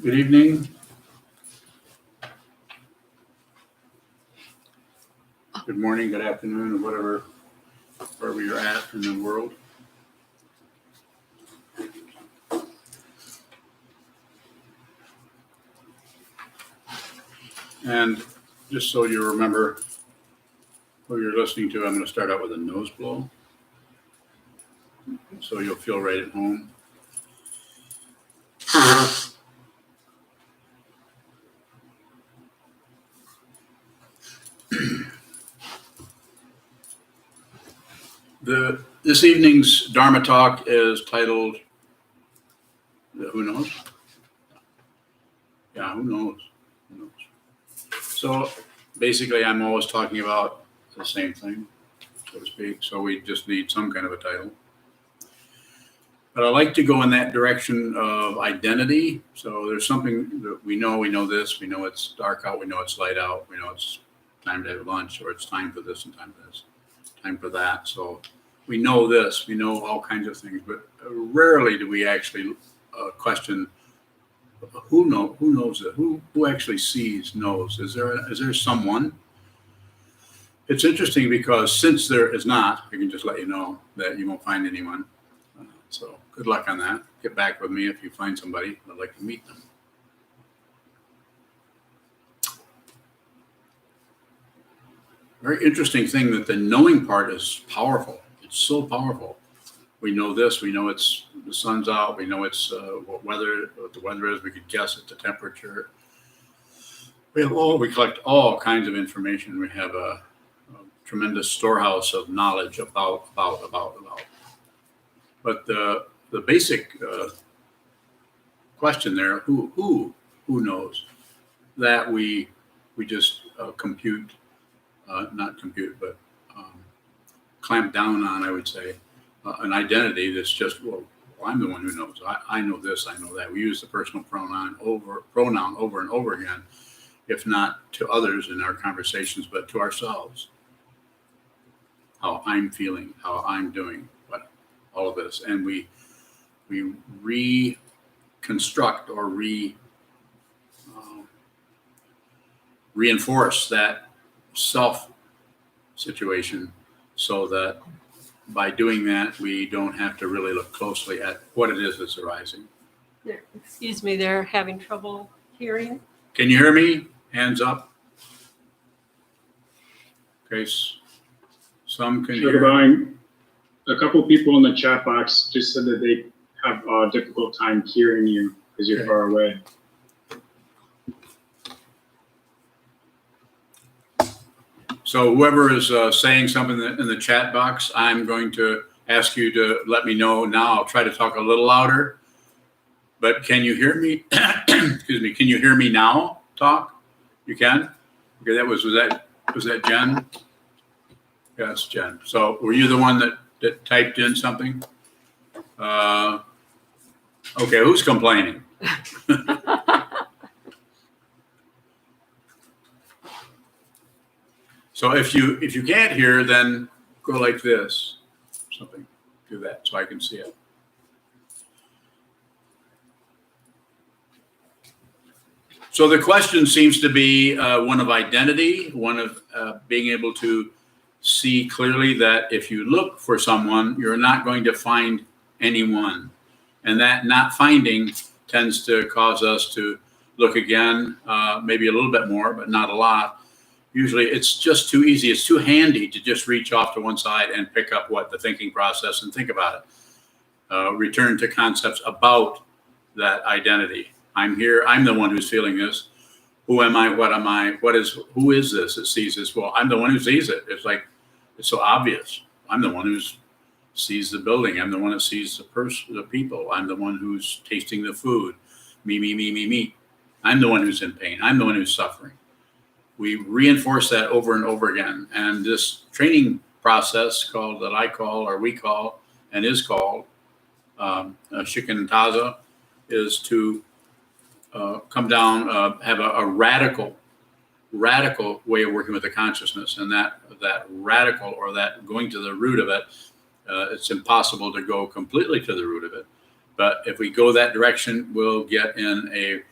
Good evening. Good morning, good afternoon, or whatever, wherever you're at in the world. And just so you remember who you're listening to, I'm going to start out with a nose blow. So you'll feel right at home. This evening's Dharma talk is titled, Who Knows? Yeah, who knows? Who knows? So basically, I'm always talking about the same thing, so to speak. So we just need some kind of a title. But I like to go in that direction of identity. So there's something that we know this, we know it's dark out, we know it's light out, we know it's time to have lunch, or it's time for this and time for this, time for that. So we know this, we know all kinds of things, but rarely do we actually question who knows it, who actually sees, knows. Is there someone? It's interesting because since there is not, I can just let you know that you won't find anyone. So good luck on that. Get back with me if you find somebody. I'd like to meet them. Very interesting thing that the knowing part is powerful. It's so powerful. We know this. We know it's the sun's out. We know it's what the weather is. We could guess at the temperature. We collect all kinds of information. We have a tremendous storehouse of knowledge about. But the basic question there, who knows, that we just compute, not compute, but clamp down on, I would say, an identity that's just, well, I'm the one who knows. I know this, I know that. We use the personal pronoun over and over again, if not to others in our conversations, but to ourselves. How I'm feeling, how I'm doing, all of this, and we reconstruct or reinforce that self situation, so that by doing that, we don't have to really look closely at what it is that's arising. Excuse me, they're having trouble hearing. Can you hear me? Hands up. Okay, some can hear. A couple people in the chat box just said that they have a difficult time hearing you because you're far away. So whoever is saying something in the chat box, I'm going to ask you to let me know now. I'll try to talk a little louder. But can you hear me? Excuse me. Can you hear me now? Talk? You can? Okay, was that Jen? Yes, Jen. So were you the one that typed in something? Okay, who's complaining? So if you can't hear, then go like this. Something. Do that so I can see it. So the question seems to be one of identity, one of being able to see clearly that if you look for someone, you're not going to find anyone. And that not finding tends to cause us to look again, maybe a little bit more, but not a lot. Usually it's just too easy. It's too handy to just reach off to one side and pick up the thinking process and think about it. Return to concepts about that identity. I'm here. I'm the one who's feeling this. Who am I? What am I? Who is this that sees this? Well, I'm the one who sees it. It's so obvious. I'm the one who sees the building. I'm the one that sees the people. I'm the one who's tasting the food. Me. I'm the one who's in pain. I'm the one who's suffering. We reinforce that over and over again. And this training process we call, and is called Shikantaza, is to come down, have a radical way of working with the consciousness, and that radical, or that going to the root of it, it's impossible to go completely to the root of it. But if we go that direction, we'll get in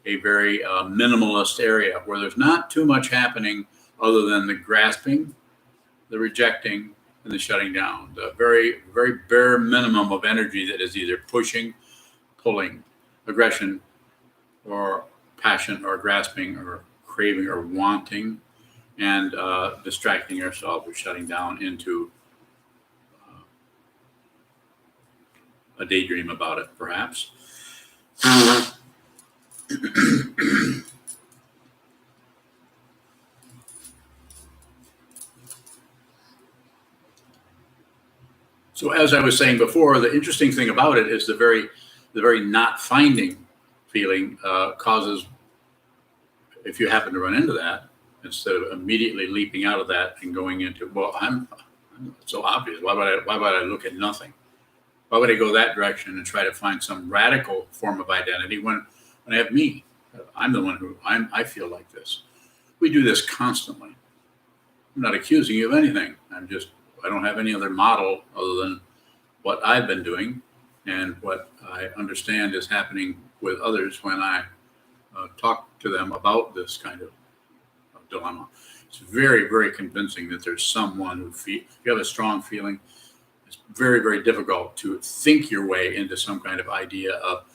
a very minimalist area where there's not too much happening other than the grasping, the rejecting, and the shutting down. The very, very bare minimum of energy that is either pushing, pulling, aggression, or passion, or grasping, or craving, or wanting, and distracting ourselves or shutting down into a daydream about it, perhaps. So as I was saying before, the interesting thing about it is the very not finding feeling causes, if you happen to run into that, instead of immediately leaping out of that and going into, well, I'm so obvious. Why would I look at nothing? Why would I go that direction and try to find some radical form of identity when I have me? I'm the one who I feel like this. We do this constantly. I'm not accusing you of anything. I don't have any other model other than what I've been doing and what I understand is happening with others when I talk to them about this kind of dilemma. It's very, very convincing that there's someone who you have a strong feeling. It's very, very difficult to think your way into some kind of idea of,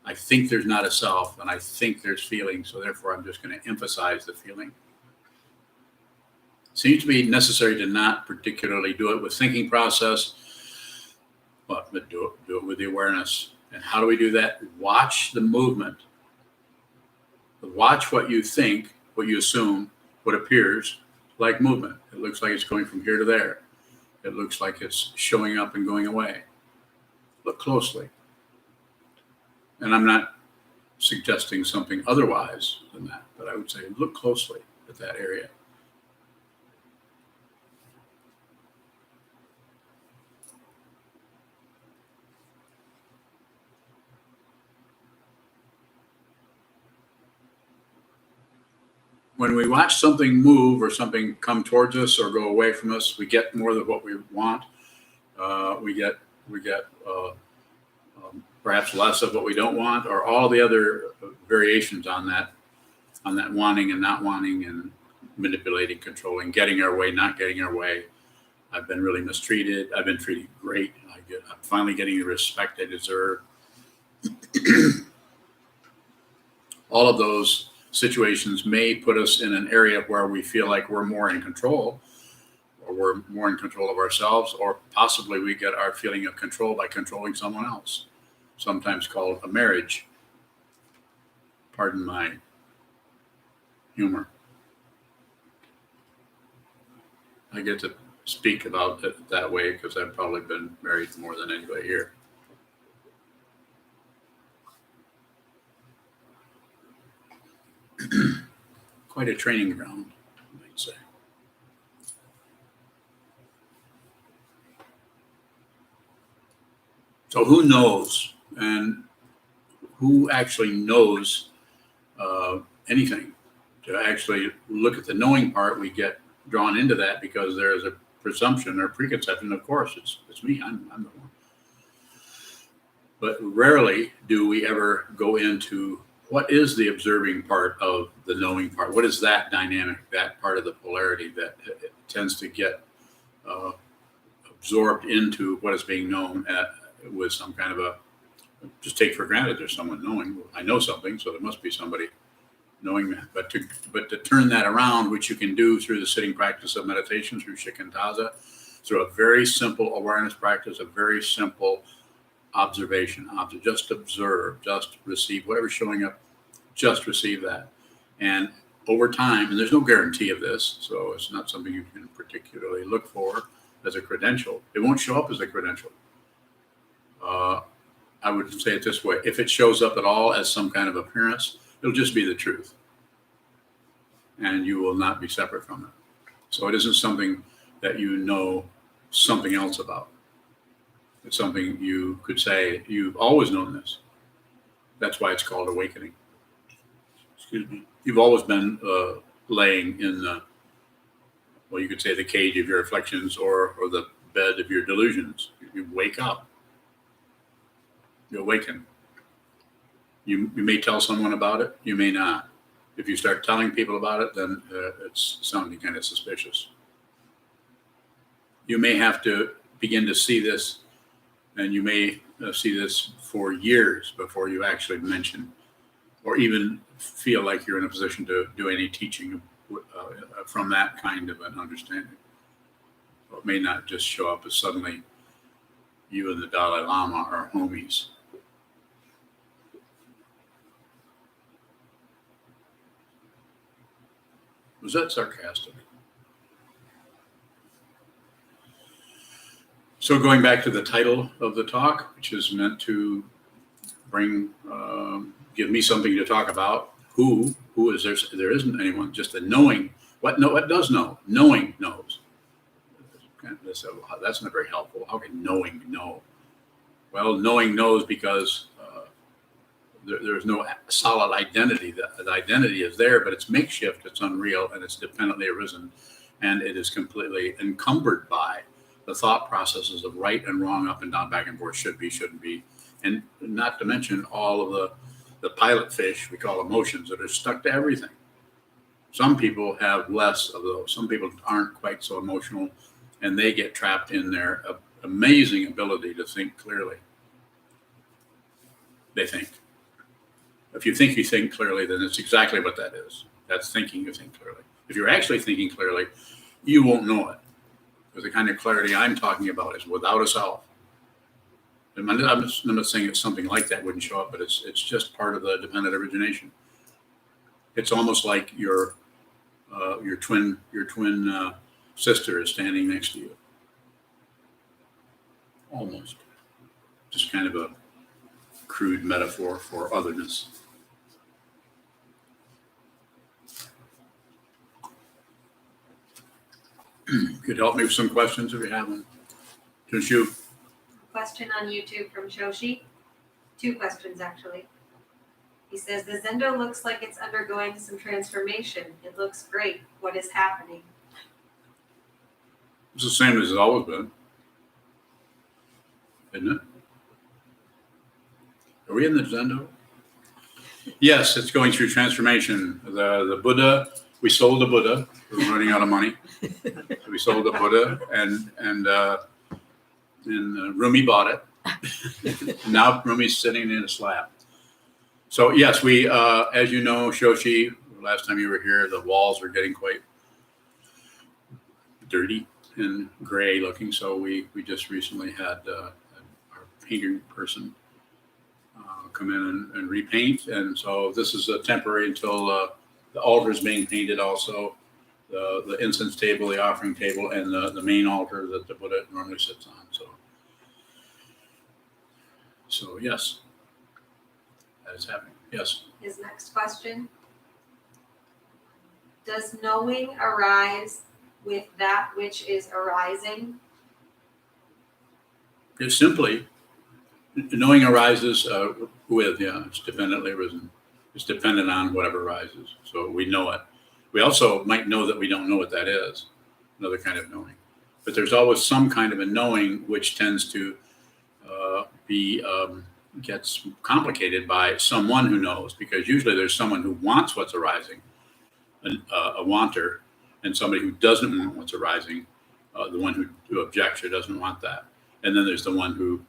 I think there's not a self and I think there's feeling, so therefore I'm just going to emphasize the feeling. Seems to be necessary to not particularly do it with thinking process, but do it with the awareness. And how do we do that? Watch the movement. Watch what you think, what you assume, what appears like movement. It looks like it's going from here to there. It looks like it's showing up and going away. Look closely. And I'm not suggesting something otherwise than that, but I would say look closely at that area. When we watch something move or something come towards us or go away from us, we get more than what we want. We get perhaps less of what we don't want, or all the other variations on that wanting and not wanting, and manipulating, controlling, getting our way, not getting our way. I've been really mistreated. I've been treated great. I'm finally getting the respect I deserve. All of those situations may put us in an area where we feel like we're more in control, or we're more in control of ourselves, or possibly we get our feeling of control by controlling someone else, sometimes called a marriage. Pardon my humor. I get to speak about it that way because I've probably been married more than anybody here. Quite a training ground, I might say. So who knows, and who actually knows anything? To actually look at the knowing part, we get drawn into that because there is a presumption or preconception. Of course, it's me. I'm the one. But rarely do we ever go into what is the observing part of the knowing part. What is that dynamic, that part of the polarity that tends to get absorbed into what is being known with some kind of just take for granted there's someone knowing. I know something, so there must be somebody knowing that. But to turn that around, which you can do through the sitting practice of meditation, through shikantaza, through a very simple awareness practice, a very simple observation. Just observe, just receive whatever's showing up, just receive that. And over time, and there's no guarantee of this, so it's not something you can particularly look for as a credential. It won't show up as a credential. I would say it this way: if it shows up at all as some kind of appearance, it'll just be the truth, and you will not be separate from it. So it isn't something that you know something else about. It's something you could say, you've always known this. That's why it's called awakening. Excuse me. You've always been laying in the, well, you could say the cage of your reflections, or the bed of your delusions. You wake up. You awaken. You may tell someone about it, you may not. If you start telling people about it, then it's sounding kind of suspicious. You may have to begin to see this, and you may see this for years before you actually mention or even feel like you're in a position to do any teaching from that kind of an understanding. It may not just show up as suddenly you and the Dalai Lama are homies. Was that sarcastic? So going back to the title of the talk, which is meant to bring, give me something to talk about. Who is there? There isn't anyone. Just the knowing. What does know? Knowing knows. That's not very helpful. How can knowing know? Well, knowing knows because there's no solid identity. The identity is there, but it's makeshift, it's unreal, and it's dependently arisen. And it is completely encumbered by the thought processes of right and wrong, up and down, back and forth, should be, shouldn't be. And not to mention all of the pilot fish we call emotions that are stuck to everything. Some people have less of those. Some people aren't quite so emotional, and they get trapped in their amazing ability to think clearly. They think. If you think clearly, then it's exactly what that is. That's thinking you think clearly. If you're actually thinking clearly, you won't know it. Because the kind of clarity I'm talking about is without a self. And I'm not saying it's something like that wouldn't show up, but it's just part of the dependent origination. It's almost like your twin sister is standing next to you. Almost. Just kind of a crude metaphor for otherness. Could help me with some questions if you have them. Junshu. Question on YouTube from Shoshi. 2 questions, actually. He says, the Zendo looks like it's undergoing some transformation. It looks great. What is happening? It's the same as it's always been. Isn't it? Are we in the Zendo? Yes, it's going through transformation. The Buddha, we sold the Buddha. We're running out of money. We sold the Buddha, and Rumi bought it. Now Rumi's sitting in a slab. So yes, we, as you know, Shoshi, last time you were here, the walls are getting quite dirty and gray looking. So we just recently had our painting person come in and repaint. And so this is a temporary until the altar is being painted also. The incense table, the offering table, and the main altar that the Buddha normally sits on. So yes, that is happening. Yes. His next question. Does knowing arise with that which is arising? It's simply, knowing arises with, it's dependently arisen. It's dependent on whatever arises. So we know it. We also might know that we don't know what that is, another kind of knowing. But there's always some kind of a knowing which tends to gets complicated by someone who knows, because usually there's someone who wants what's arising, a wanter, and somebody who doesn't want what's arising, the one who objects or doesn't want that. And then there's the one who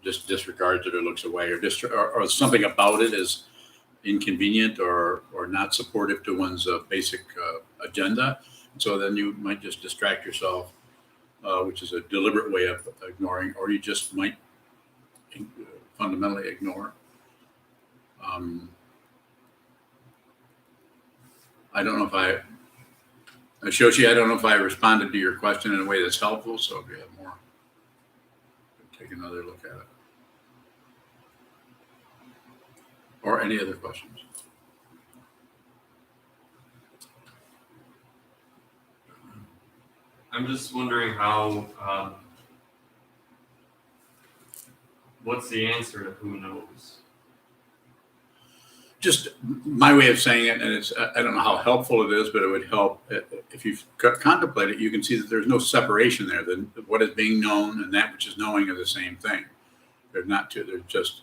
just disregards it or looks away or something about it is inconvenient or not supportive to one's basic agenda. So then you might just distract yourself, which is a deliberate way of ignoring, or you just might fundamentally ignore. I don't know if Shoshi, I don't know if I responded to your question in a way that's helpful. So if you have more, take another look at it. Or any other questions? I'm just wondering how, what's the answer to who knows? Just my way of saying it, and it's, I don't know how helpful it is, but it would help if you contemplate it. You can see that there's no separation there. What is being known and that which is knowing are the same thing. They're not two. They're just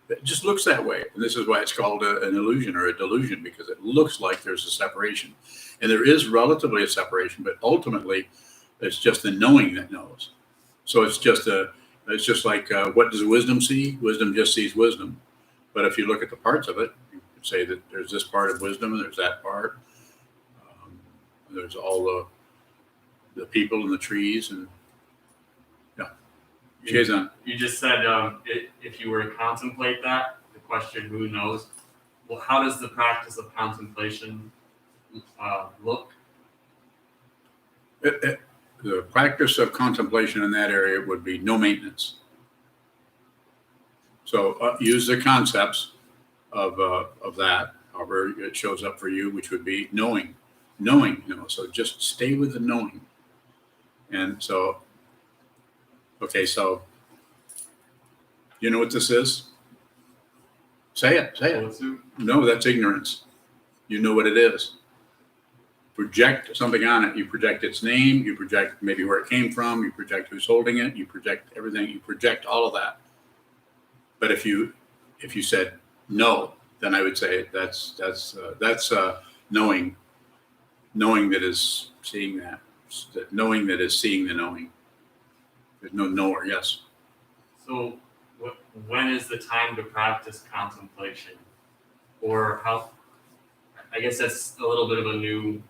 It just looks that way. And this is why it's called an illusion or a delusion, because it looks like there's a separation. And there is relatively a separation, but ultimately it's just the knowing that knows. So it's just like, what does wisdom see? Wisdom just sees wisdom. But if you look at the parts of it, you could say that there's this part of wisdom and there's that part. There's all the people and the trees and Sokuzan. You just said if you were to contemplate that, the question, who knows? Well, how does the practice of contemplation look? The practice of contemplation in that area would be no maintenance. So use the concepts of that, however it shows up for you, which would be knowing, so just stay with the knowing. And so, okay, so you know what this is? Say it. Otsu? No, that's ignorance. You know what it is. Project something on it. You project its name. You project maybe where it came from. You project who's holding it. You project everything. You project all of that. But if you said no, then I would say that's knowing that is seeing that knowing that is seeing the knowing. There's no knower. Yes. So when is the time to practice contemplation? Or how, I guess that's a little bit of a new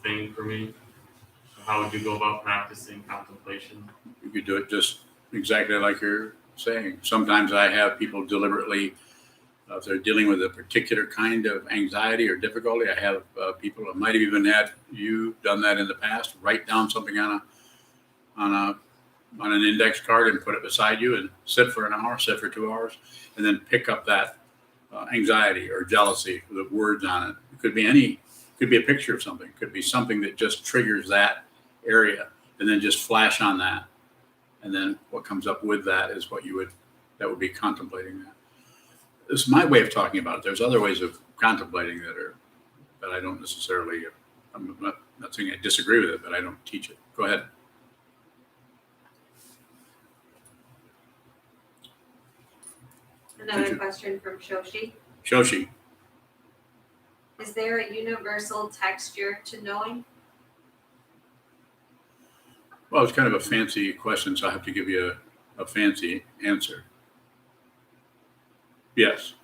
thing for me. How would you go about practicing contemplation? You could do it just exactly like you're saying. Sometimes I have people deliberately, if they're dealing with a particular kind of anxiety or difficulty, I have people that might have even had you done that in the past. Write down something on an index card and put it beside you and sit for an hour, sit for 2 hours, and then pick up that anxiety or jealousy with words on it. It could be a picture of something. It could be something that just triggers that area, and then just flash on that. And then what comes up with that is that would be contemplating that. This is my way of talking about it. There's other ways of contemplating that I don't necessarily, I'm not saying I disagree with it, but I don't teach it. Go ahead. Another question from Shoshi. Shoshi. Is there a universal texture to knowing? Well, it's kind of a fancy question, so I have to give you a fancy answer. Yes.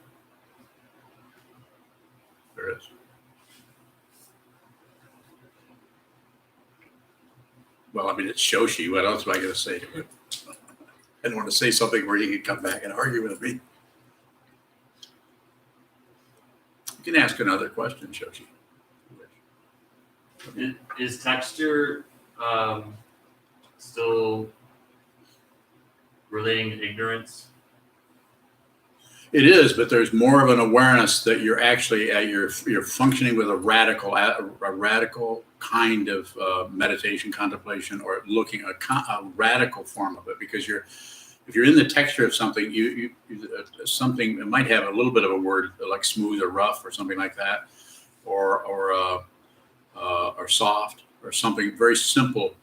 There is. Well, I mean, it's Shoshi. What else am I going to say to it? I don't want to say something where he can come back and argue with me. You can ask another question, Shoshi. Is texture still relating to ignorance? It is, but there's more of an awareness that you're actually you're functioning with a radical kind of meditation, contemplation, or looking a radical form of it. Because if you're in the texture of something, you something, it might have a little bit of a word like smooth or rough or something like that, or soft or something very simple,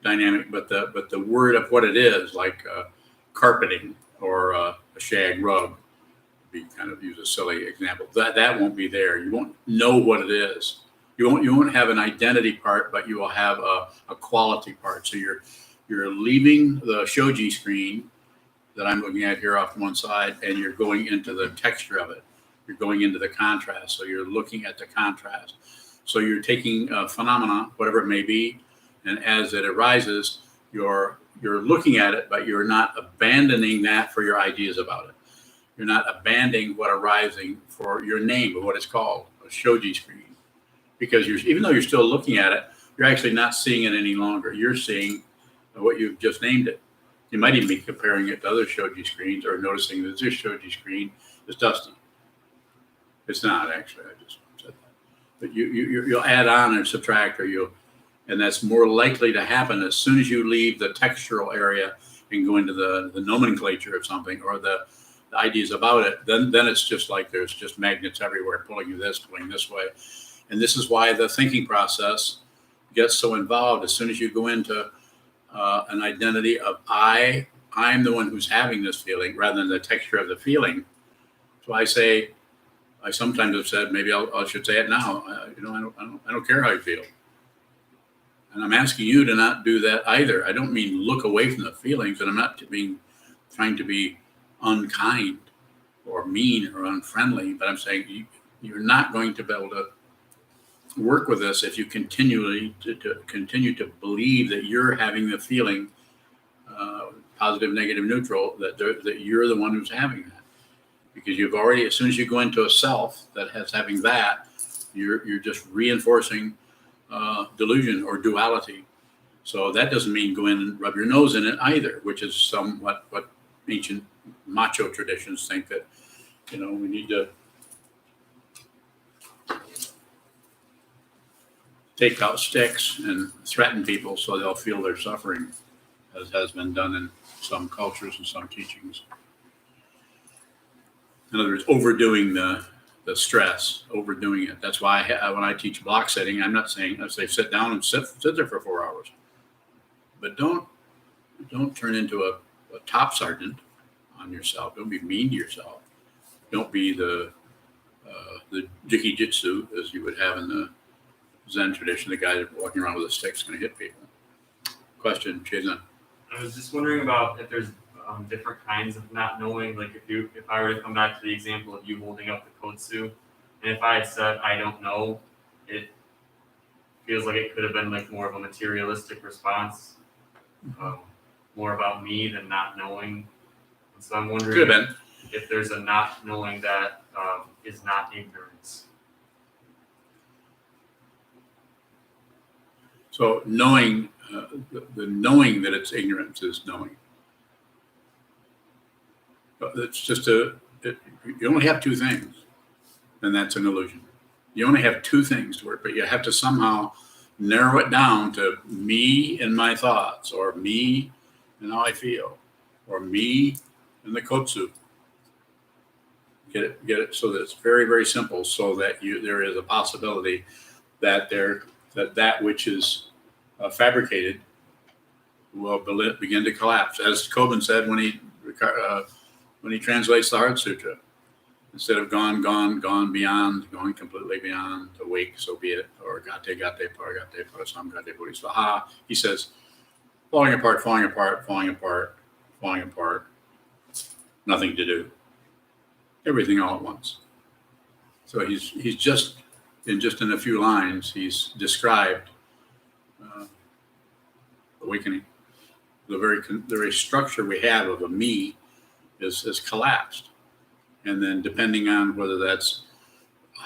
dynamic. But the word of what it is, like carpeting or a shag rug. Be kind of use a silly example. That won't be there. You won't know what it is. You won't have an identity part, but you will have a quality part. So you're leaving the shoji screen that I'm looking at here off to one side, and you're going into the texture of it. You're going into the contrast. So you're looking at the contrast. So you're taking a phenomena, whatever it may be, and as it arises, you're looking at it, but you're not abandoning that for your ideas about it. You're not abandoning what arising for your name of what it's called, a shoji screen. Because even though you're still looking at it, you're actually not seeing it any longer. You're seeing what you've just named it. You might even be comparing it to other shoji screens or noticing that this shoji screen is dusty. It's not, actually. I just said that. But you'll add on or subtract, and that's more likely to happen as soon as you leave the textural area and go into the nomenclature of something or the ideas about it. Then it's just like there's just magnets everywhere pulling you pulling this way. And this is why the thinking process gets so involved. As soon as you go into an identity of I I'm the one who's having this feeling rather than the texture of the feeling. So I sometimes have said, maybe I should say it now. I don't care how you feel. And I'm asking you to not do that either. I don't mean look away from the feelings, and I'm not trying to be unkind or mean or unfriendly, but I'm saying you're not going to be able to work with this if you continue to believe that you're having the feeling, positive, negative, neutral, that you're the one who's having that. Because you've already, as soon as you go into a self that has having that, you're just reinforcing delusion or duality. So that doesn't mean go in and rub your nose in it either, which is somewhat what ancient macho traditions think that, we need to take out sticks and threaten people so they'll feel their suffering, as has been done in some cultures and some teachings. In other words, overdoing the stress, overdoing it. That's why when I teach block setting, I'm not saying, I say sit down and sit there for 4 hours. But don't turn into a top sergeant on yourself. Don't be mean to yourself. Don't be the jiki-jitsu, as you would have in the Zen tradition, the guy that's walking around with a stick is going to hit people. Question, Jason. I was just wondering about if there's different kinds of not knowing. Like if I were to come back to the example of you holding up the kotsu, and if I had said I don't know, it feels like it could have been like more of a materialistic response, more about me than not knowing. And so I'm wondering Could have been. if there's a not knowing that is not ignorance. So knowing, the knowing that it's ignorance is knowing. But it's just you only have two things, and that's an illusion. You only have two things to work, but you have to somehow narrow it down to me and my thoughts, or me and how I feel, or me and the kotsu. Get it so that it's very, very simple, so that there is a possibility that that which is fabricated will begin to collapse. As Koban said when he translates the Heart Sutra, instead of gone beyond, going completely beyond, awake, so be it, or gate paragate parasam gate bodhisattva, he says, falling apart, nothing to do. Everything all at once. So he's just in a few lines, he's described awakening. The very structure we have of a me is collapsed. And then depending on whether that's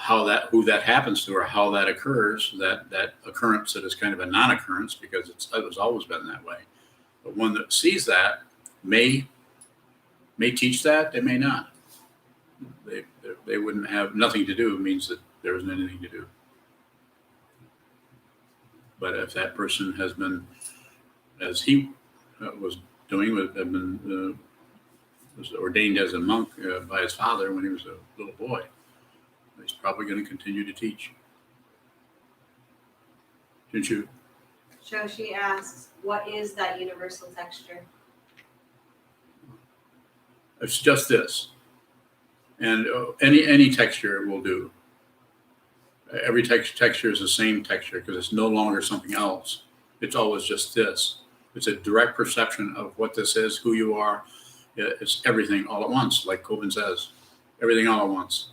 who that happens to or how that occurs, that occurrence that is kind of a non-occurrence, because it's always been that way. But one that sees that may teach that, they may not. They wouldn't have nothing to do, means that there isn't anything to do. But if that person has been, as he was doing, was ordained as a monk by his father when he was a little boy, he's probably going to continue to teach. Didn't you? Shoshi asks, what is that universal texture? It's just this. And any texture will do. Every texture is the same texture because it's no longer something else. It's always just this. It's a direct perception of what this is, who you are. It's everything all at once, like Koban says. Everything all at once.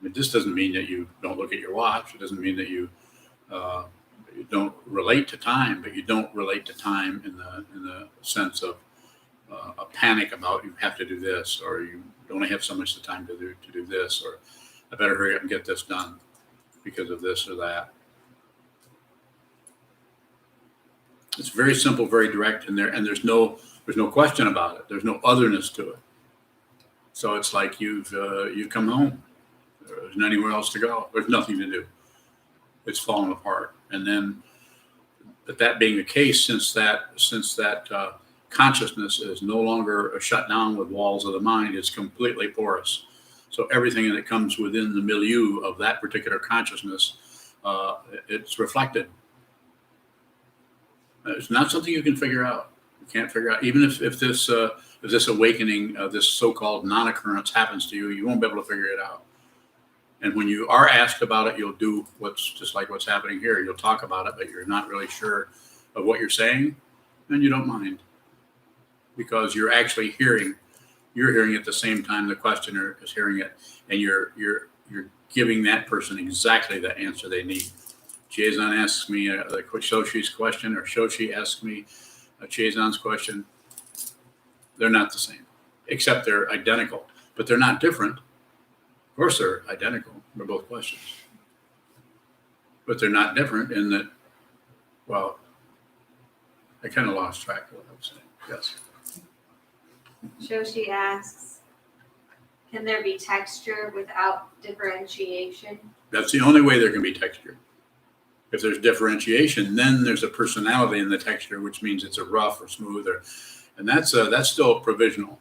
I mean, this doesn't mean that you don't look at your watch. It doesn't mean that you don't relate to time, but you don't relate to time in the sense of a panic about you have to do this, or you only have so much time to do this, or I better hurry up and get this done because of this or that. It's very simple, very direct in there, and there's no question about it. There's no otherness to it. So it's like you've come home. There's anywhere else to go. There's nothing to do. It's fallen apart. And then, but that being the case, since that consciousness is no longer shut down with walls of the mind, it's completely porous. So everything that comes within the milieu of that particular consciousness, it's reflected. It's not something you can figure out. can't figure out, even if this awakening, this so-called non-occurrence happens to you, you won't be able to figure it out. And when you are asked about it, you'll do what's just like what's happening here. You'll talk about it, but you're not really sure of what you're saying, and you don't mind, because you're actually hearing. You're hearing at the same time the questioner is hearing it, and you're giving that person exactly the answer they need. Chizan asks me the Shoshi's question, or Shoshi asks me Chizan's question. They're not the same, except they're identical, but they're not different. Of course, they're identical. They're both questions, but they're not different in that. Well, I kind of lost track of what I was saying. Yes. Shoshi asks, can there be texture without differentiation? That's the only way there can be texture. If there's differentiation, then there's a personality in the texture, which means it's a rough or smooth, and that's still provisional.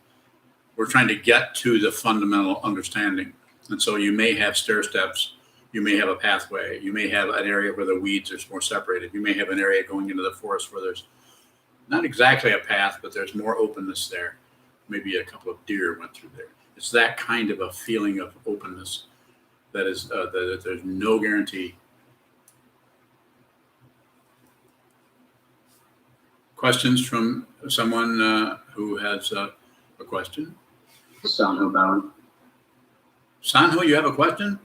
We're trying to get to the fundamental understanding, and so you may have stair steps, you may have a pathway, you may have an area where the weeds are more separated, you may have an area going into the forest where there's not exactly a path, but there's more openness there. Maybe a couple of deer went through there. It's that kind of a feeling of openness that is that there's no guarantee. Questions from someone who has a question? Sanho bound. Sanho, you have a question?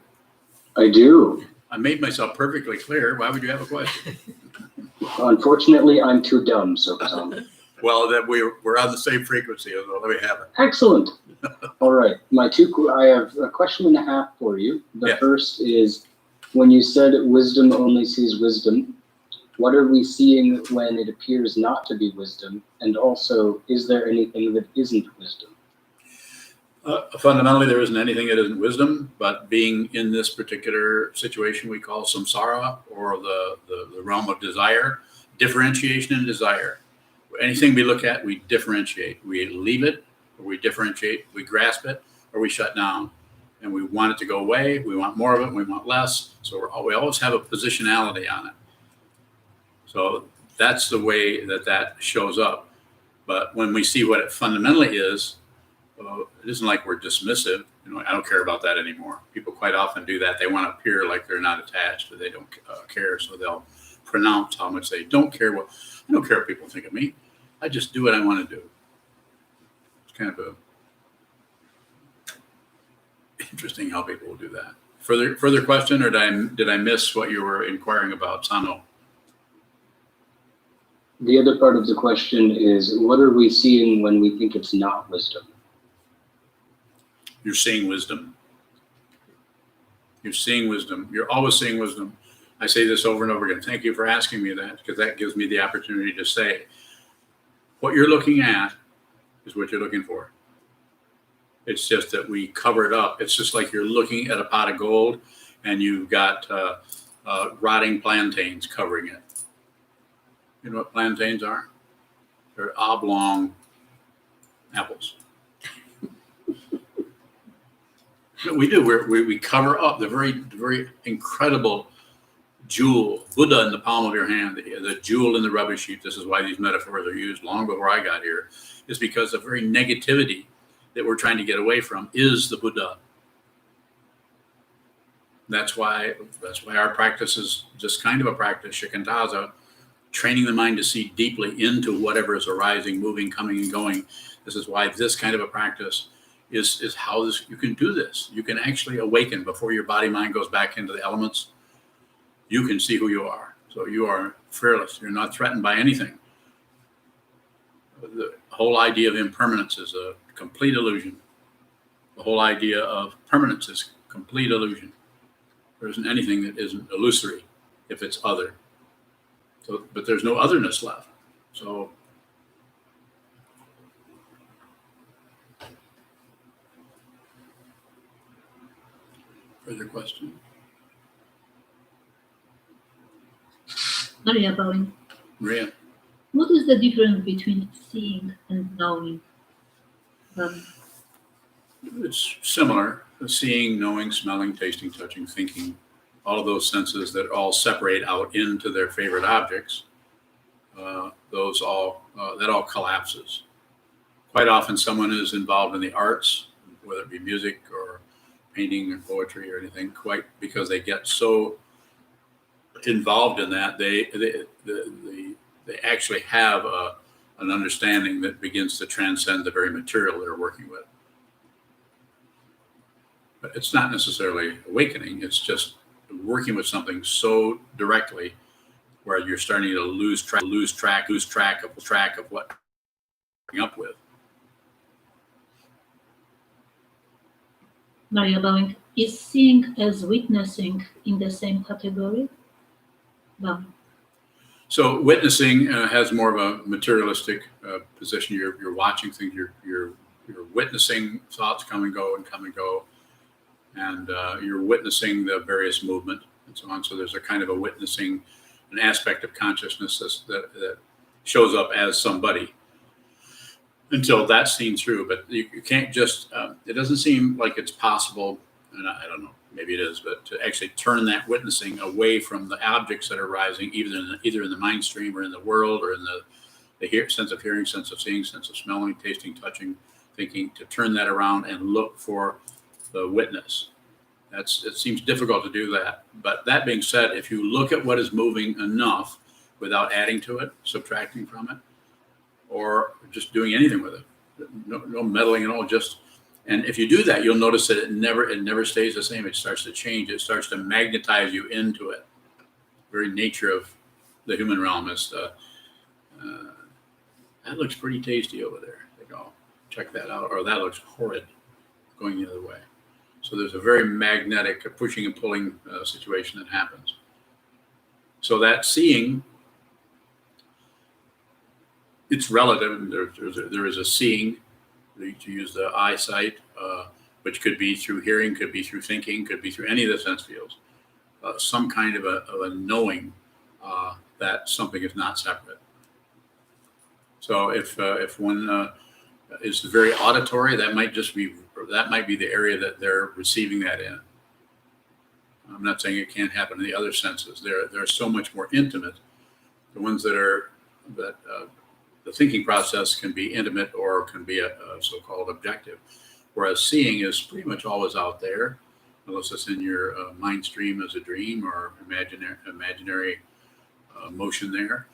I do. I made myself perfectly clear. Why would you have a question? Unfortunately, I'm too dumb, Sokuzan. Well, that we're on the same frequency. So let me have it. Excellent. All right. I have a question and a half for you. The first is, when you said wisdom only sees wisdom, what are we seeing when it appears not to be wisdom? And also, is there anything that isn't wisdom? Fundamentally, there isn't anything that isn't wisdom, but being in this particular situation we call samsara, or the realm of desire, differentiation and desire. Anything we look at, we differentiate. We leave it, or we differentiate. We grasp it, or we shut down. And we want it to go away. We want more of it. We want less. So we always have a positionality on it. So that's the way that shows up. But when we see what it fundamentally is, it isn't like we're dismissive. I don't care about that anymore. People quite often do that. They want to appear like they're not attached, or they don't care. So they'll pronounce how much they don't care. Well, I don't care what people think of me. I just do what I want to do. It's kind of interesting how people will do that. Further question, or did I miss what you were inquiring about, Sano? The other part of the question is, what are we seeing when we think it's not wisdom? You're seeing wisdom. You're seeing wisdom. You're always seeing wisdom. I say this over and over again. Thank you for asking me that, because that gives me the opportunity to say, what you're looking at is what you're looking for. It's just that we cover it up. It's just like you're looking at a pot of gold and you've got rotting plantains covering it. You know what plantains are? They're oblong apples. We do. We cover up the very incredible jewel, Buddha in the palm of your hand, the jewel in the rubbish heap. This is why these metaphors are used long before I got here, is because the very negativity that we're trying to get away from is the Buddha. That's why our practice is just kind of a practice, shikantaza, training the mind to see deeply into whatever is arising, moving, coming, and going. This is why this kind of a practice is how you can do this. You can actually awaken before your body mind goes back into the elements. You can see who you are. So you are fearless. You're not threatened by anything. The whole idea of impermanence is a complete illusion. The whole idea of permanence is complete illusion. There isn't anything that isn't illusory if it's other. So, but there's no otherness left. So further question? Maria bowing. Maria? What is the difference between seeing and knowing? It's similar. Seeing, knowing, smelling, tasting, touching, thinking, all of those senses that all separate out into their favorite objects. those all that all collapses. Quite often, someone is involved in the arts, whether it be music or painting or poetry or anything, quite because they get so involved in that they actually have an understanding that begins to transcend the very material they're working with. But it's not necessarily awakening. It's just working with something so directly where you're starting to lose track of what you're coming up with. Maria Bowing, is seeing as witnessing in the same category? No. So witnessing has more of a materialistic position. You're watching things. You're witnessing thoughts come and go, and you're witnessing the various movement and so on. So there's a kind of a witnessing, an aspect of consciousness that shows up as somebody until that's seen through. But you can't just. It doesn't seem like it's possible, and I don't know. Maybe it is, but to actually turn that witnessing away from the objects that are rising, either in the mind stream or in the world or in the sense of hearing, sense of seeing, sense of smelling, tasting, touching, thinking, to turn that around and look for the witness. It seems difficult to do that. But that being said, if you look at what is moving enough without adding to it, subtracting from it, or just doing anything with it, no meddling at all, and if you do that, you'll notice that it never stays the same. It starts to change. It starts to magnetize you into it. Very nature of the human realm is that looks pretty tasty over there. They go, check that out. Or that looks horrid, going the other way. So there's a very magnetic pushing and pulling situation that happens. So that seeing, it's relative. There is a seeing, to use the eyesight, which could be through hearing, could be through thinking, could be through any of the sense fields. Some kind of a knowing that something is not separate. So if one is very auditory, that might be the area that they're receiving that in. I'm not saying it can't happen in the other senses. They're so much more intimate. The ones that the thinking process can be intimate or can be a so-called objective, whereas seeing is pretty much always out there, unless it's in your mind stream as a dream or imaginary motion there.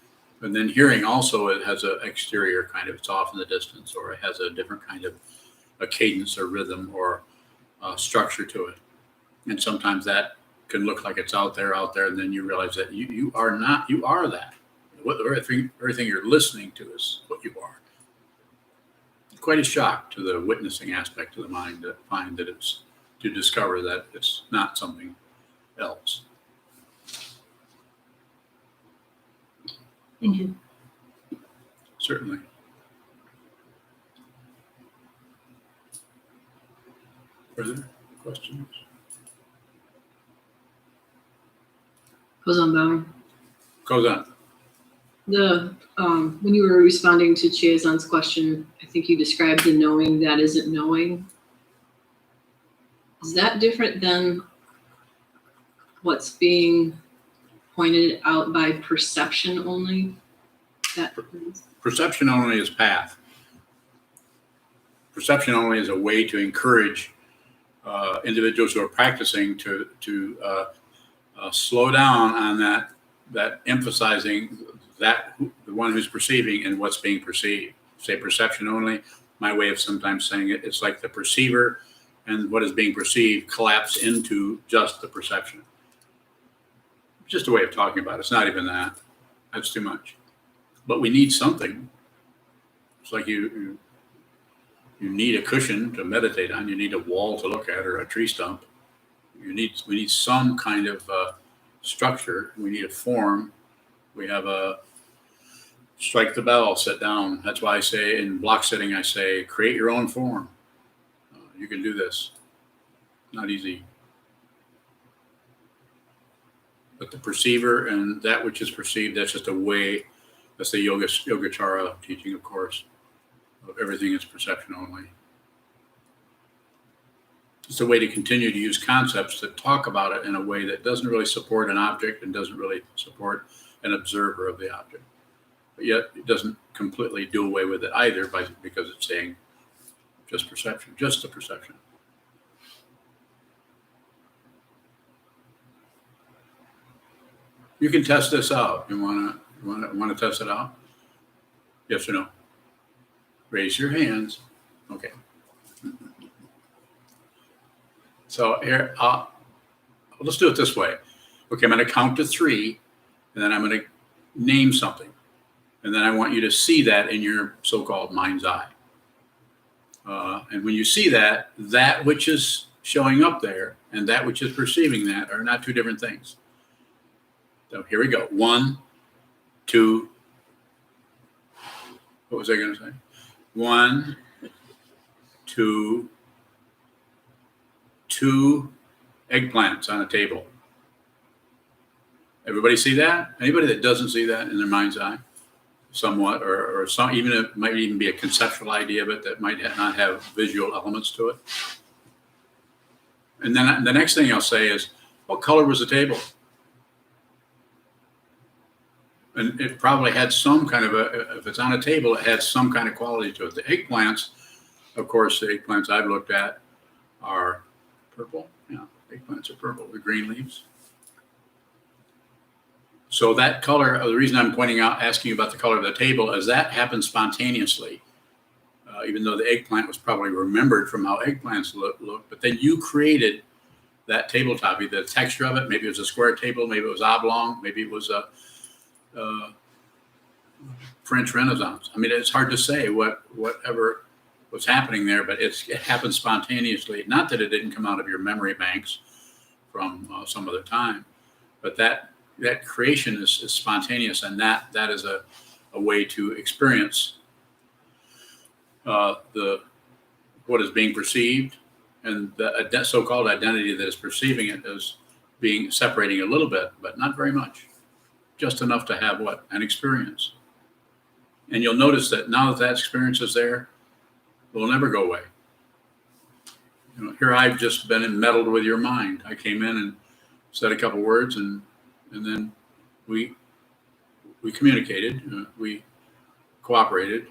And then hearing also, it has an exterior kind of, it's off in the distance, or it has a different kind of a cadence or rhythm or structure to it. And sometimes that can look like it's out there, and then you realize that you are not, you are that. Everything you're listening to is what you are. Quite a shock to the witnessing aspect of the mind to discover that it's not something else. Thank you. Certainly. Further questions? Sokuzan. Sokuzan. When you were responding to Chiazan's question, I think you described the knowing that isn't knowing. Is that different than what's being pointed out by perception only? Perception only is path. Perception only is a way to encourage individuals who are practicing to slow down on that emphasizing that the one who's perceiving and what's being perceived. Say perception only. My way of sometimes saying it, it's like the perceiver and what is being perceived collapse into just the perception. Just a way of talking about it. It's not even that. That's too much. But we need something. It's like you need a cushion to meditate on. You need a wall to look at or a tree stump. We need some kind of structure. We need a form. We have a strike the bell, sit down. That's why I say in block sitting, I say, create your own form. You can do this. Not easy. But the perceiver and that which is perceived, that's just a way, that's the Yogacara teaching, of course, of everything is perception only. It's a way to continue to use concepts that talk about it in a way that doesn't really support an object and doesn't really support an observer of the object. but yet it doesn't completely do away with it either because it's saying just perception, just the perception. You can test this out. You wanna test it out? Yes or no? Raise your hands. Okay. So here, let's do it this way. Okay, I'm going to count to 3, and then I'm going to name something. And then I want you to see that in your so-called mind's eye. And when you see that, that which is showing up there and that which is perceiving that are not two different things. So here we go. 1, 2. What was I going to say? 1, 2. 2 eggplants on a table. Everybody see that? Anybody that doesn't see that in their mind's eye, somewhat, or some, even it might even be a conceptual idea of it that might not have visual elements to it. And then the next thing I'll say is, what color was the table? And it probably had some kind of if it's on a table, it had some kind of quality to it. The eggplants, of course, the eggplants I've looked at are purple. Yeah, eggplants are purple, the green leaves. So that color, the reason I'm asking you about the color of the table is that happened spontaneously, even though the eggplant was probably remembered from how eggplants look, but then you created that tabletop, the texture of it. Maybe it was a square table, maybe it was oblong, maybe it was a French Renaissance. I mean, it's hard to say whatever was happening there, but it happened spontaneously. Not that it didn't come out of your memory banks from some other time, but that creation is spontaneous, and that is a way to experience what is being perceived, and the so-called identity that is perceiving it as being separating a little bit, but not very much, just enough to have an experience. And you'll notice that now that experience is there, it will never go away. Here I've just been and meddled with your mind. I came in and said a couple words, and then we communicated, we cooperated,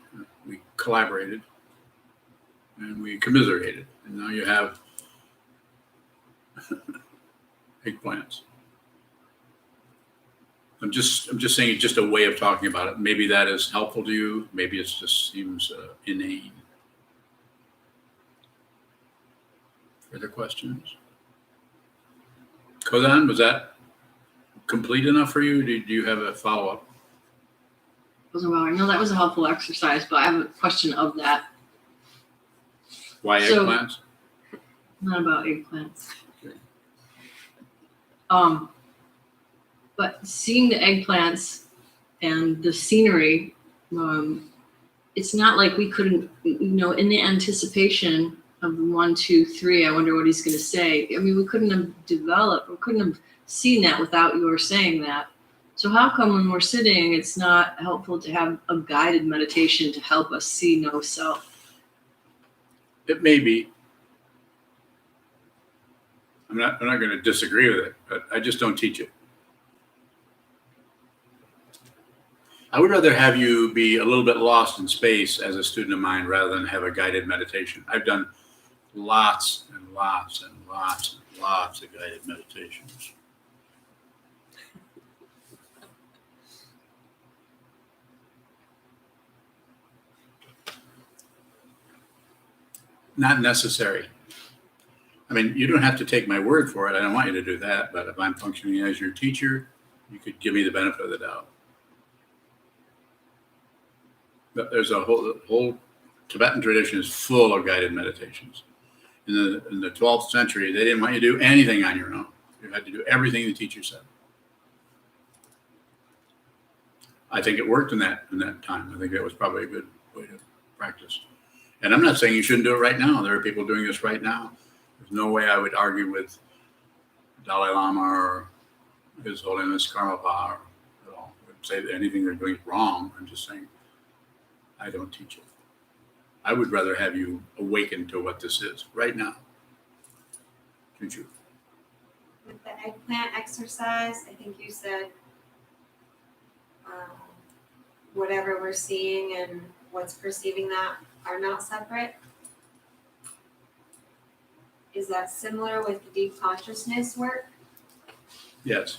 we collaborated, and we commiserated. And now you have eggplants. I'm just saying it's just a way of talking about it. Maybe that is helpful to you. Maybe it just seems inane. Further questions? Kodan, was that complete enough for you? Do you have a follow-up? No, that was a helpful exercise, but I have a question of that. Why So- eggplants? Not about eggplants. Okay. But seeing the eggplants and the scenery, it's not like we couldn't, in the anticipation of 1, 2, 3, I wonder what he's going to say. I mean, we couldn't have seen that without your saying that. So how come when we're sitting, it's not helpful to have a guided meditation to help us see no self? It may be. I'm not going to disagree with it, but I just don't teach it. I would rather have you be a little bit lost in space as a student of mine rather than have a guided meditation. I've done lots and lots and lots and lots of guided meditations. Not necessary. I mean, you don't have to take my word for it. I don't want you to do that. But if I'm functioning as your teacher, you could give me the benefit of the doubt. But there's a whole Tibetan tradition is full of guided meditations. In the 12th century, they didn't want you to do anything on your own. You had to do everything the teacher said. I think it worked in that time. I think that was probably a good way to practice. And I'm not saying you shouldn't do it right now. There are people doing this right now. There's no way I would argue with Dalai Lama or His Holiness Karmapa at all. I would say that anything they're doing is wrong. I'm just saying I don't teach it. I would rather have you awaken to what this is right now. Don't you? With the eggplant exercise, I think you said whatever we're seeing and what's perceiving that are not separate? Is that similar with the deep consciousness work? Yes.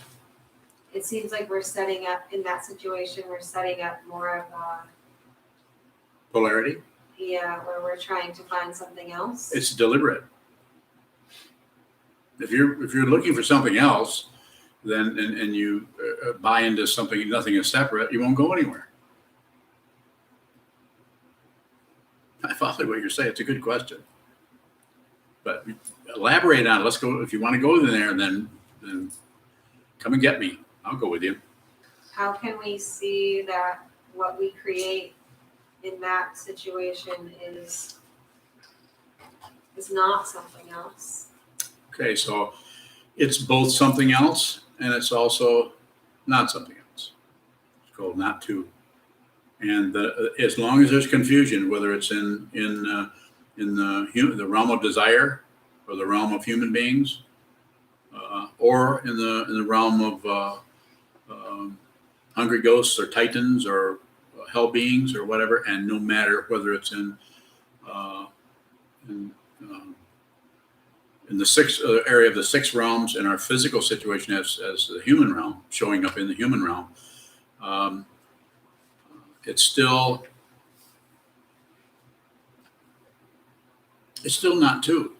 It seems like we're setting up, in that situation, we're setting up more of a, Polarity. where we're trying to find something else. It's deliberate. If you're looking for something else, then and you buy into something, nothing is separate, you won't go anywhere. I follow what you're saying. It's a good question, but elaborate on it. Let's go. If you want to go there, then come and get me. I'll go with you. How can we see that what we create in that situation is not something else? Okay, so it's both something else and it's also not something else. It's called not two. And as long as there's confusion, whether it's in the realm of desire or the realm of human beings, or in the realm of hungry ghosts or titans or hell beings or whatever, and no matter whether it's in the sixth area of the six realms in our physical situation as the human realm, showing up in the human realm, it's still not two.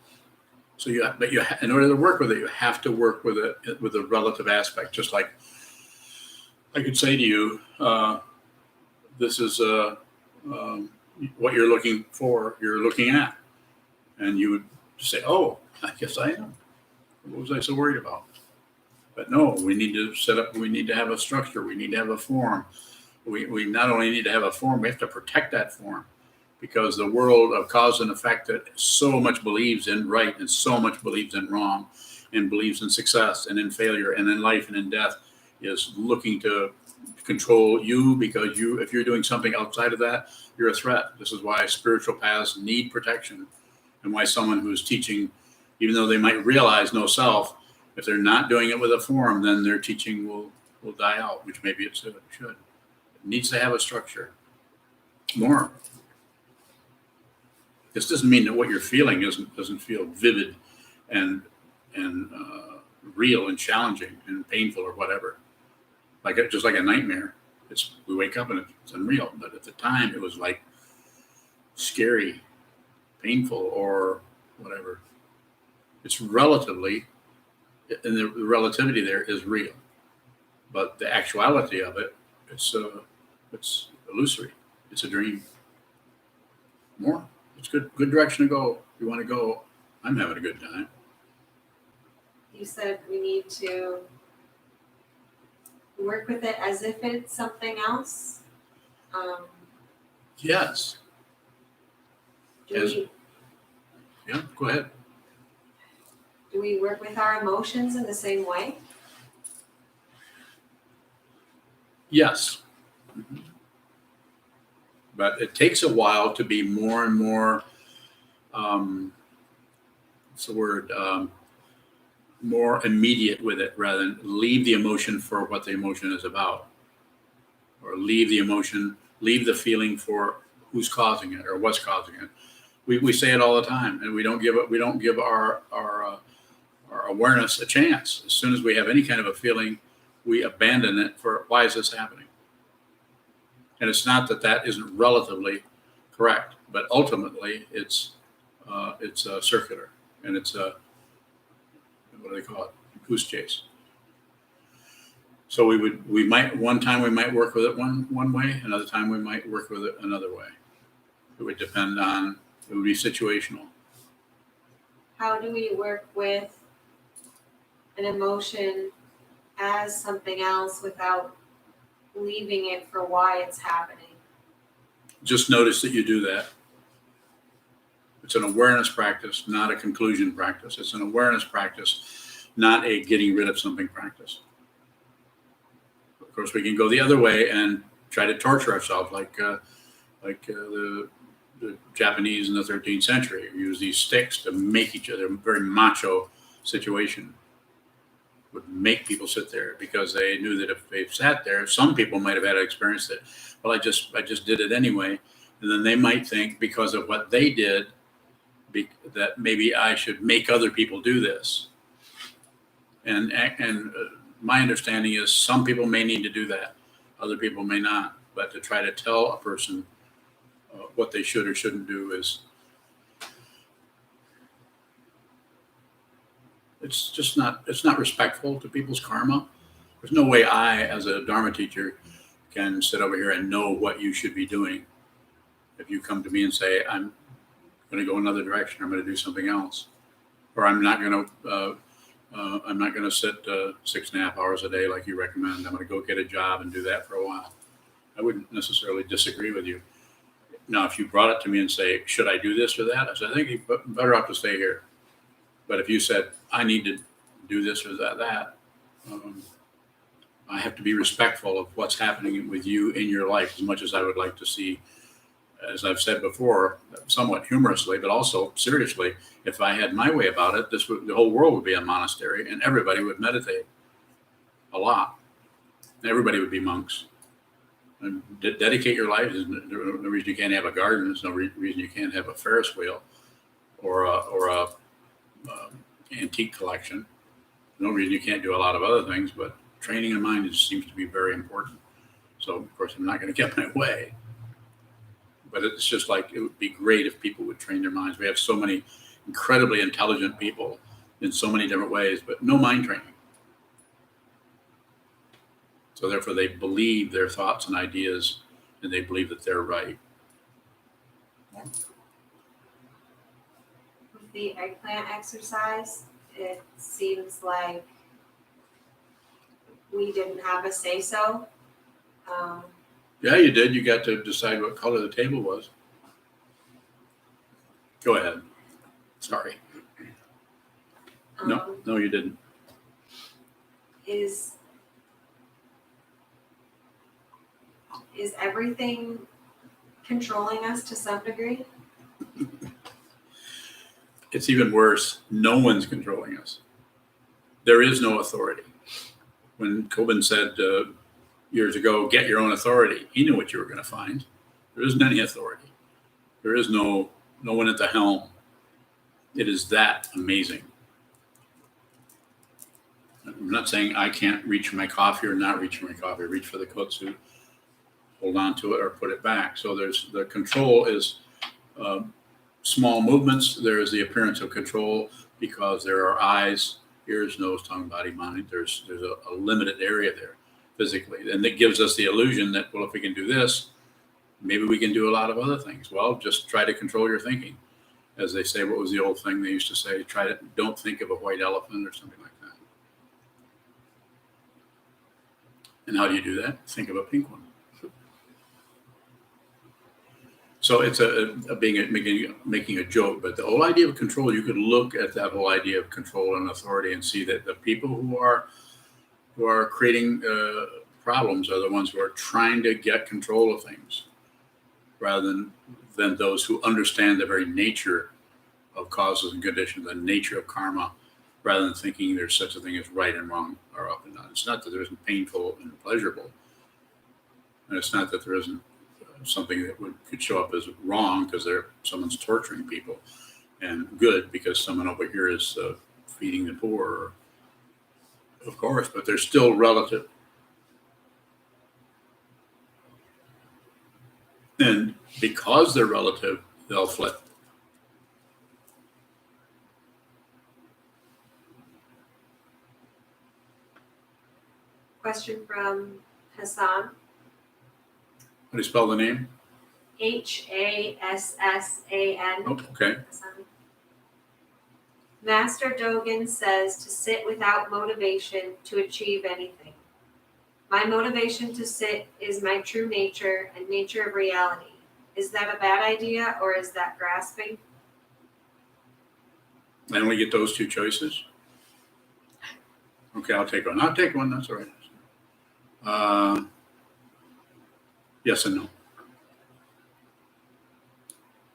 So in order to work with it, you have to work with it with a relative aspect. Just like I could say to you, this is what you're looking for, you're looking at, and you would say, "Oh, I guess I am. What was I so worried about?" But no, we need to set up. We need to have a structure. We need to have a form. We not only need to have a form, we have to protect that form, because the world of cause and effect that so much believes in right and so much believes in wrong and believes in success and in failure and in life and in death is looking to control you, because if you're doing something outside of that, you're a threat. This is why spiritual paths need protection, and why someone who's teaching, even though they might realize no self, if they're not doing it with a form, then their teaching will die out, which maybe it should. It needs to have a structure. More. This doesn't mean that what you're feeling doesn't feel vivid and real and challenging and painful or whatever. Just like a nightmare. We wake up and it's unreal. But at the time, it was like scary, painful, or whatever. It's relatively, and the relativity there is real. But the actuality of it, it's illusory. It's a dream. More. It's good direction to go. If you want to go, I'm having a good time. You said we need to work with it as if it's something else. Yes. Yeah, go ahead. Do we work with our emotions in the same way? Yes. Mm-hmm. But it takes a while to be more and more, what's the word, more immediate with it, rather than leave the emotion for what the emotion is about, or leave the feeling for who's causing it or what's causing it. We say it all the time, and we don't give our awareness a chance. As soon as we have any kind of a feeling, we abandon it for, why is this happening? And it's not that isn't relatively correct, but ultimately it's circular, and it's a, what do they call it? Goose chase. So we might work with it one way, another time we might work with it another way. It would depend on, it would be situational. How do we work with an emotion as something else without leaving it for why it's happening? Just notice that you do that. It's an awareness practice, not a conclusion practice. It's an awareness practice, not a getting rid of something practice. Of course, we can go the other way and try to torture ourselves, like the Japanese in the 13th century use these sticks to make each other, a very macho situation. Would make people sit there because they knew that if they sat there, some people might have had an experience that well, I just did it anyway. And then they might think because of what they did, that maybe I should make other people do this. And my understanding is some people may need to do that. Other people may not. But to try to tell a person what they should or shouldn't do is, it's not respectful to people's karma. There's no way I, as a Dharma teacher, can sit over here and know what you should be doing. If you come to me and say, I'm going to go another direction, I'm going to do something else, or I'm not going to sit 6.5 hours a day like you recommend. I'm going to go get a job and do that for a while. I wouldn't necessarily disagree with you. Now, if you brought it to me and say, should I do this or that? I said, I think you're better off to stay here. But if you said, I need to do this or that, I have to be respectful of what's happening with you in your life as much as I would like to see, as I've said before, somewhat humorously, but also seriously, if I had my way about it, the whole world would be a monastery and everybody would meditate a lot. Everybody would be monks. And dedicate your life. There's no reason you can't have a garden. There's no reason you can't have a Ferris wheel or a antique collection. No reason you can't do a lot of other things, but training in mind seems to be very important. So, of course, I'm not going to get my way. But it's just like it would be great if people would train their minds. We have so many incredibly intelligent people in so many different ways, but no mind training. So therefore, they believe their thoughts and ideas, and they believe that they're right. With the eggplant exercise, it seems like we didn't have a say-so. Yeah, you did. You got to decide what color the table was. Go ahead. Sorry. No, you didn't. Is everything controlling us to some degree? It's even worse. No one's controlling us. There is no authority. When Kobun said years ago, get your own authority, he knew what you were going to find. There isn't any authority. There is no one at the helm. It is that amazing. I'm not saying I can't reach for my coffee or not reach for my coffee. Reach for the kotsu, hold on to it or put it back. So the control is small movements. There is the appearance of control because there are eyes, ears, nose, tongue, body, mind. There's a limited area there physically. And that gives us the illusion that, well, if we can do this, maybe we can do a lot of other things. Well, just try to control your thinking. As they say, what was the old thing they used to say? Don't think of a white elephant or something like that. And how do you do that? Think of a pink one. So it's making a joke, but the whole idea of control, you could look at that whole idea of control and authority and see that the people who are creating problems are the ones who are trying to get control of things, rather than those who understand the very nature of causes and conditions, the nature of karma, rather than thinking there's such a thing as right and wrong or up and down. It's not that there isn't painful and pleasurable, and it's not that there isn't something that could show up as wrong because someone's torturing people, and good because someone over here is feeding the poor, of course, but they're still relative. And because they're relative, they'll flip. Question from Hassan. How do you spell the name? Hassan. Oh, okay. Hassan. Master Dogen says to sit without motivation to achieve anything. My motivation to sit is my true nature and nature of reality. Is that a bad idea or is that grasping? I only get those two choices. Okay, I'll take one. That's all right. Yes and no.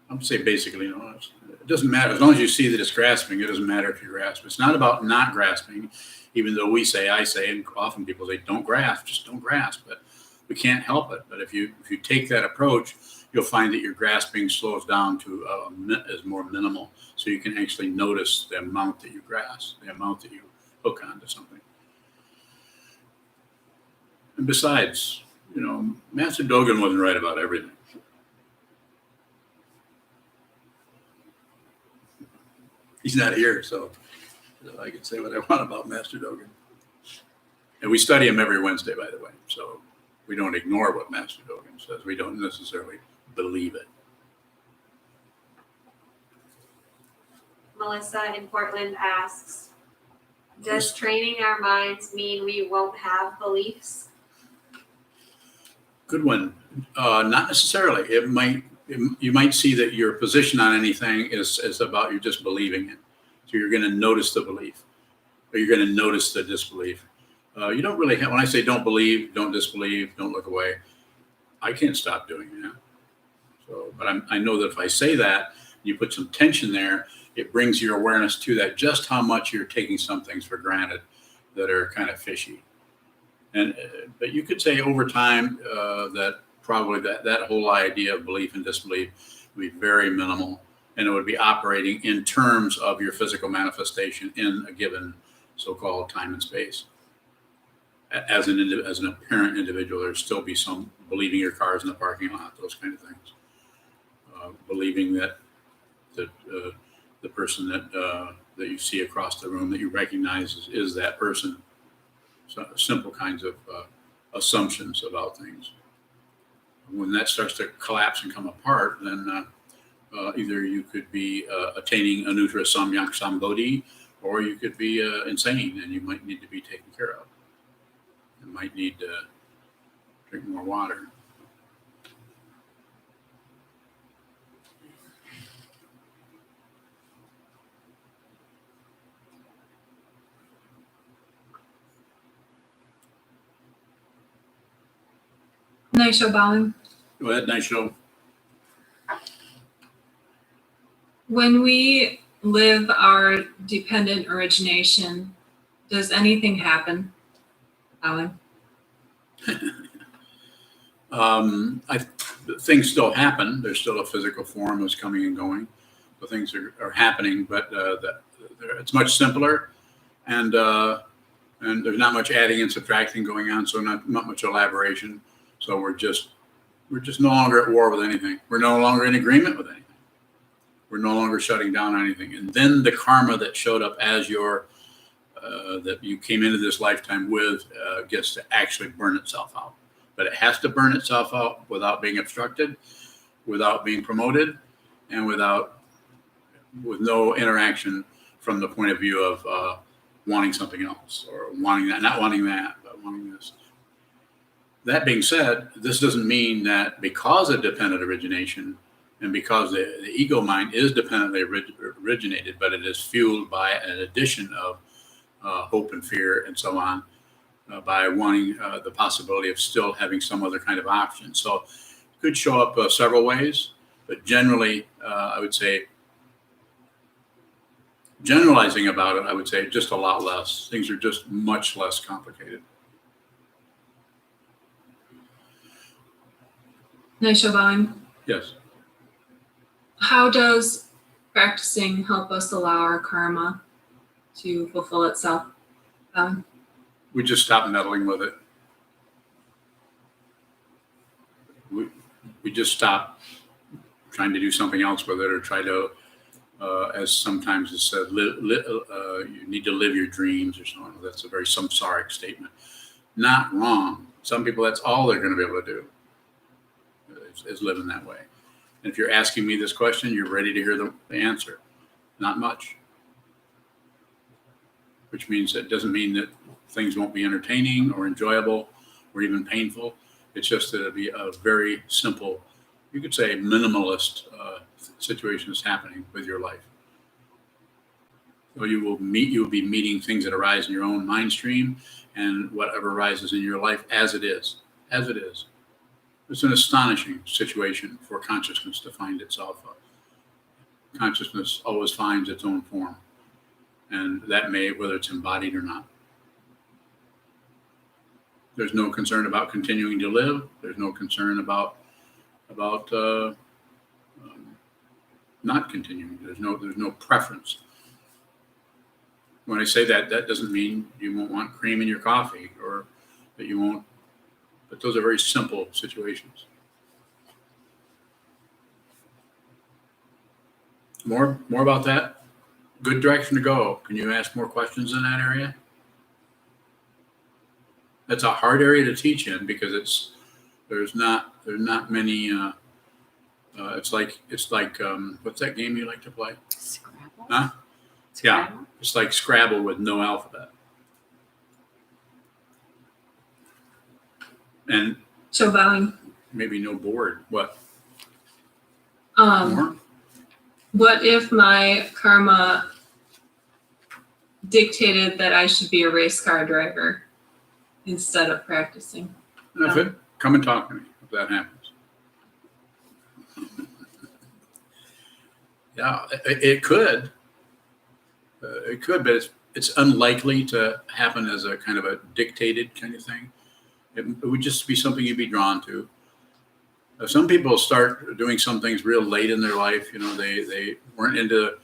I would say basically no. It doesn't matter. As long as you see that it's grasping, it doesn't matter if you grasp. It's not about not grasping, even though I say, and often people say, don't grasp, just don't grasp. But We can't help it. But if you take that approach, you'll find that your grasping slows down to is more minimal. So you can actually notice the amount that you grasp, the amount that you hook onto something. And besides, Master Dogen wasn't right about everything. He's not here, so I can say what I want about Master Dogen. And we study him every Wednesday, by the way. So we don't ignore what Master Dogen says. We don't necessarily believe it. Melissa in Portland asks, does training our minds mean we won't have beliefs? Good one. Not necessarily. You might see that your position on anything is about you just believing it. So you're going to notice the belief, or you're going to notice the disbelief. You don't really have, when I say don't believe, don't disbelieve, don't look away, I can't stop doing that. So, but I know that if I say that, you put some tension there, it brings your awareness to that, just how much you're taking some things for granted that are kind of fishy. But you could say over time that probably that whole idea of belief and disbelief would be very minimal, and it would be operating in terms of your physical manifestation in a given so-called time and space. As an apparent individual, there'd still be some believing your car's in the parking lot, those kind of things. Believing that the person that you see across the room that you recognize is that person. So simple kinds of assumptions about things. When that starts to collapse and come apart, then either you could be attaining anuttara samyak sambodhi, or you could be insane and you might need to be taken care of. You might need to drink more water. Naisho bowing. Go ahead, nice show. When we live our dependent origination, does anything happen? Bowing. Things still happen. There's still a physical form that's coming and going. So things are happening, but it's much simpler, and there's not much adding and subtracting going on. So not much elaboration. So we're just no longer at war with anything. We're no longer in agreement with anything. We're no longer shutting down anything. And then the karma that showed up as that you came into this lifetime with gets to actually burn itself out. But it has to burn itself out without being obstructed, without being promoted, and with no interaction from the point of view of wanting something else, or wanting that, not wanting that, but wanting this. That being said, this doesn't mean that because of dependent origination and because the ego mind is dependently originated, but it is fueled by an addition of hope and fear and so on, by wanting the possibility of still having some other kind of option. So it could show up several ways, but generally, I would say, generalizing about it, I would say just a lot less. Things are just much less complicated. Naisho bowing. Yes. How does practicing help us allow our karma to fulfill itself? We just stop meddling with it. We just stop trying to do something else with it, or try to, as sometimes it's said, you need to live your dreams or something. That's a very samsaric statement. Not wrong. Some people, that's all they're going to be able to do, is live in that way. And if you're asking me this question, you're ready to hear the answer. Not much. Which means that doesn't mean that things won't be entertaining or enjoyable or even painful. It's just that it'll be a very simple, you could say minimalist situation that's happening with your life. So you will be meeting things that arise in your own mind stream, and whatever arises in your life as it is. It's an astonishing situation for consciousness to find itself. Consciousness always finds its own form, and that may, whether it's embodied or not. There's no concern about continuing to live. There's no concern about not continuing. There's no preference. When I say that, that doesn't mean you won't want cream in your coffee or that you won't, but those are very simple situations. More about that? Good direction to go. Can you ask more questions in that area? That's a hard area to teach in because there's not many. It's like what's that game you like to play? Scrabble? Huh? Yeah, it's like Scrabble with no alphabet. And So vowing. maybe no board. What? Um, More? what if my karma dictated that I should be a race car driver instead of practicing? That's it. Come and talk to me if that happens. Yeah, it could. It could, but it's unlikely to happen as a kind of a dictated kind of thing. It would just be something you'd be drawn to. Some people start doing some things real late in their life. You know, they weren't into.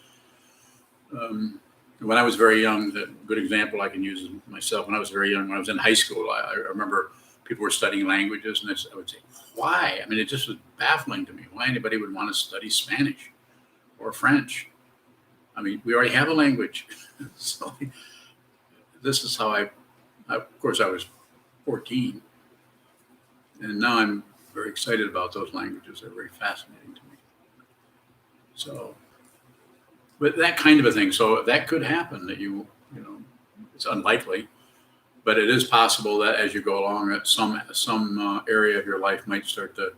When I was very young, a good example I can use is myself. When I was very young, when I was in high school, I remember people were studying languages, and I would say, why? I mean, it just was baffling to me why anybody would want to study Spanish or French. I mean, we already have a language. So this is how I, of course, I was 14. And now I'm very excited about those languages. They're very fascinating to me. So, but that kind of a thing. So that could happen that you know, it's unlikely, but it is possible that as you go along, that some area of your life might start to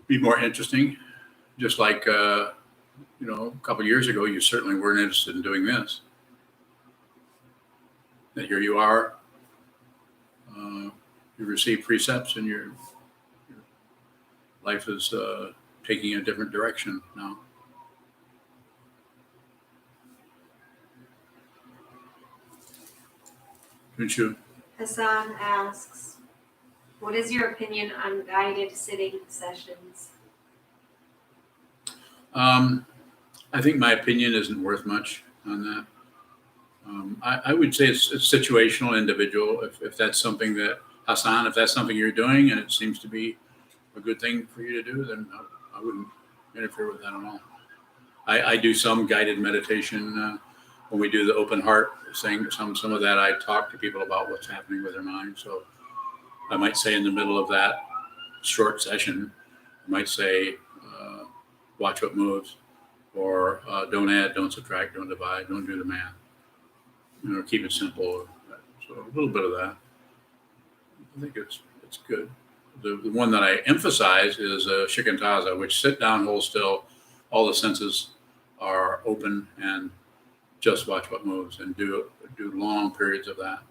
be more interesting. Just like, you know, a couple of years ago, you certainly weren't interested in doing this. And here you are. You receive precepts, and your life is taking a different direction now. Don't you? Hassan asks, what is your opinion on guided sitting sessions? I think my opinion isn't worth much on that. I would say it's situational, individual. If that's something that, Hassan, if that's something you're doing and it seems to be a good thing for you to do, then I wouldn't interfere with that at all. I do some guided meditation when we do the open heart, saying some of that. I talk to people about what's happening with their mind. So I might say in the middle of that short session, I might say, watch what moves, or don't add, don't subtract, don't divide, don't do the math. You know, keep it simple. So a little bit of that. I think it's good. The one that I emphasize is shikantaza, which sit down, hold still, all the senses are open, and just watch what moves, and do long periods of that.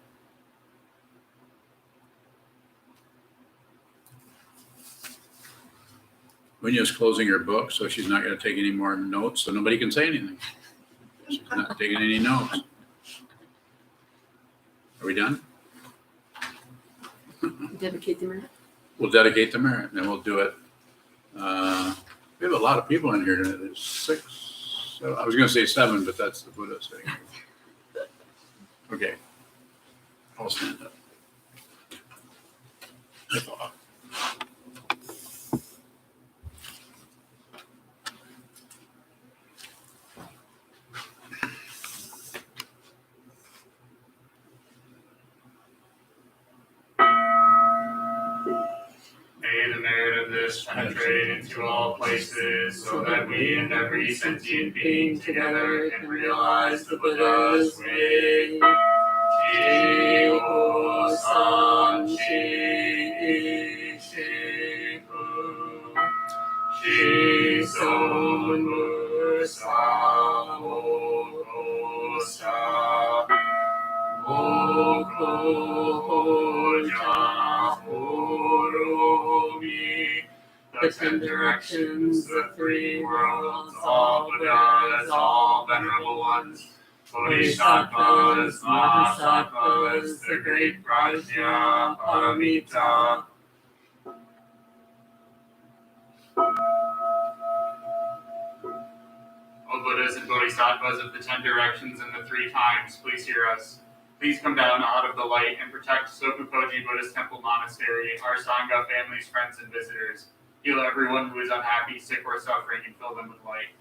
Winya's closing her book, so she's not going to take any more notes, so nobody can say anything. She's not taking any notes. Are we done? Dedicate the minute. We'll dedicate the merit, and then we'll do it. We have a lot of people in here today. There's 6. I was going to say 7, but that's the Buddha sitting here. Okay. I'll stand up. May the merit of this penetrate into all places, so that we and every sentient being together can realize the Buddha's way. Chi-ho san chi shi-hu, shi-son mu-sa ho-ho-sa, SokukoJi, the 10 directions, the 3 worlds, all Buddhas, all venerable ones, Bodhisattvas, Mahasattvas, the great Prajna, Paramita. O Buddhas and Bodhisattvas of the 10 directions and the 3 times, please hear us. Please come down out of the light and protect SokukoJi Buddhist Temple Monastery, our Sangha, families, friends, and visitors. Heal everyone who is unhappy, sick, or suffering, and fill them with light.